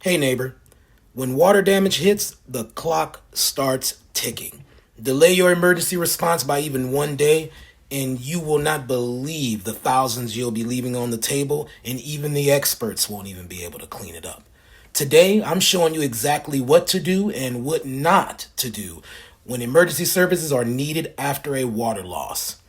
Hey neighbor, when water damage hits, the clock starts ticking. Delay your emergency response by even one day, and you will not believe the thousands you'll be leaving on the table, and even the experts won't even be able to clean it up. Today, I'm showing you exactly what to do and what not to do when emergency services are needed after a water loss.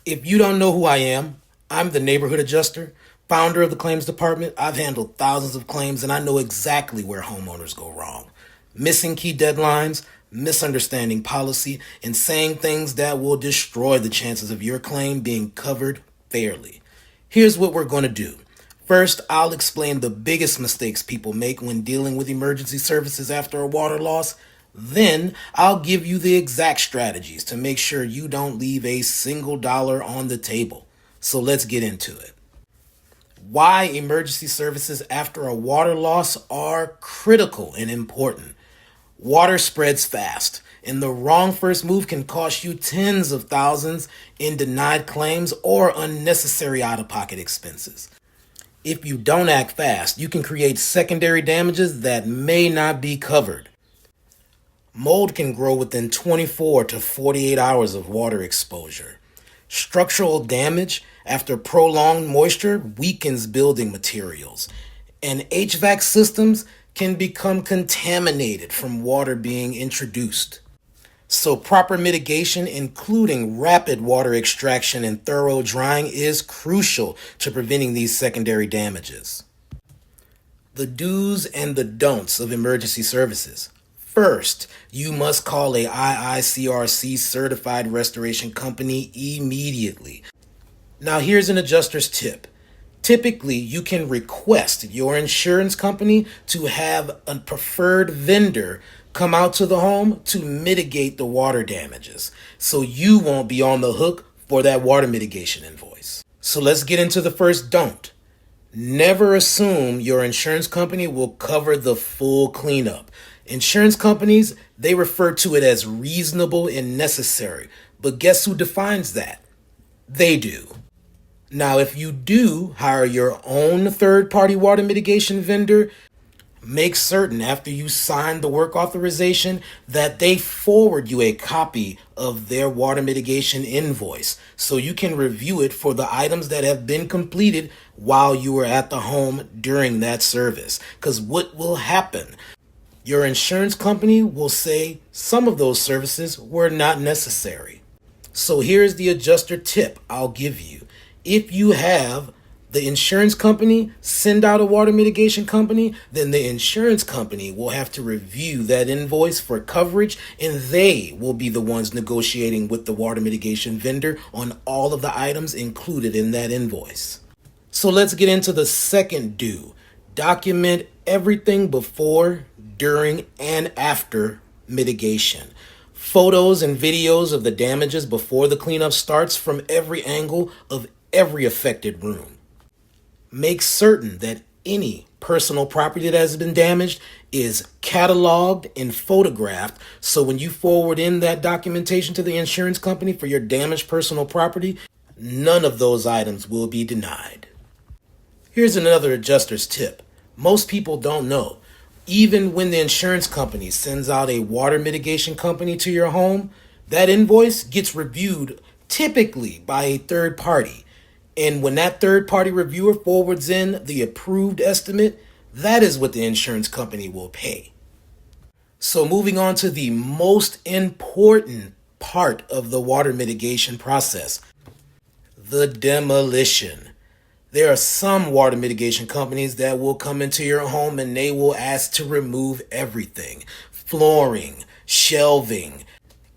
If you don't know who I am, I'm the neighborhood adjuster, founder of the claims department. I've handled thousands of claims and I know exactly where homeowners go wrong. Missing key deadlines, misunderstanding policy, and saying things that will destroy the chances of your claim being covered fairly. Here's what we're going to do. First, I'll explain the biggest mistakes people make when dealing with emergency services after a water loss. Then, I'll give you the exact strategies to make sure you don't leave a single dollar on the table. So let's get into it. Why emergency services after a water loss are critical and important. Water spreads fast, and the wrong first move can cost you tens of thousands in denied claims or unnecessary out-of-pocket expenses. If you don't act fast, you can create secondary damages that may not be covered. Mold can grow within 24 to 48 hours of water exposure. Structural damage after prolonged moisture weakens building materials, and HVAC systems can become contaminated from water being introduced. So proper mitigation, including rapid water extraction and thorough drying, is crucial to preventing these secondary damages. The do's and the don'ts of emergency services. First, you must call a IICRC certified restoration company immediately. Now here's an adjuster's tip. Typically, you can request your insurance company to have a preferred vendor come out to the home to mitigate the water damages, so you won't be on the hook for that water mitigation invoice. So let's get into the first don't. Never assume your insurance company will cover the full cleanup. Insurance companies, they refer to it as reasonable and necessary, but guess who defines that? They do. Now, if you do hire your own third-party water mitigation vendor, make certain after you sign the work authorization that they forward you a copy of their water mitigation invoice so you can review it for the items that have been completed while you were at the home during that service. Because what will happen? Your insurance company will say some of those services were not necessary. So here's the adjuster tip I'll give you. If you have the insurance company send out a water mitigation company, then the insurance company will have to review that invoice for coverage, and they will be the ones negotiating with the water mitigation vendor on all of the items included in that invoice. So let's get into the second do. Document everything before, during, and after mitigation. Photos and videos of the damages before the cleanup starts from every angle of every affected room. Make certain that any personal property that has been damaged is cataloged and photographed, so when you forward in that documentation to the insurance company for your damaged personal property, none of those items will be denied. Here's another adjuster's tip. Most people don't know. Even when the insurance company sends out a water mitigation company to your home, that invoice gets reviewed typically by a third party. And when that third-party reviewer forwards in the approved estimate, that is what the insurance company will pay. So moving on to the most important part of the water mitigation process, the demolition. There are some water mitigation companies that will come into your home and they will ask to remove everything. Flooring, shelving,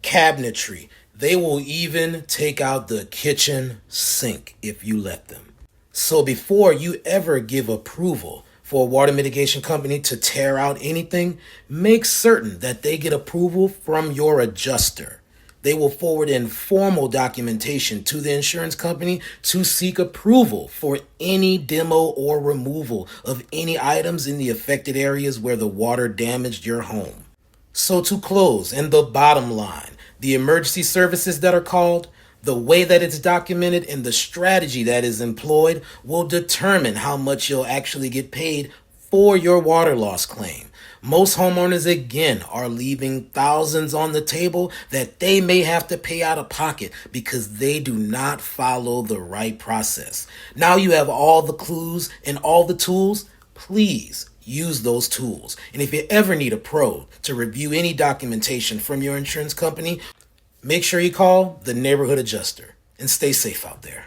cabinetry. They will even take out the kitchen sink if you let them. So before you ever give approval for a water mitigation company to tear out anything, make certain that they get approval from your adjuster. They will forward in formal documentation to the insurance company to seek approval for any demo or removal of any items in the affected areas where the water damaged your home. So to close, and the bottom line, the emergency services that are called, the way that it's documented, and the strategy that is employed will determine how much you'll actually get paid for your water loss claim. Most homeowners, again, are leaving thousands on the table that they may have to pay out of pocket because they do not follow the right process. Now you have all the clues and all the tools. Please use those tools. And if you ever need a pro to review any documentation from your insurance company, make sure you call the neighborhood adjuster and stay safe out there.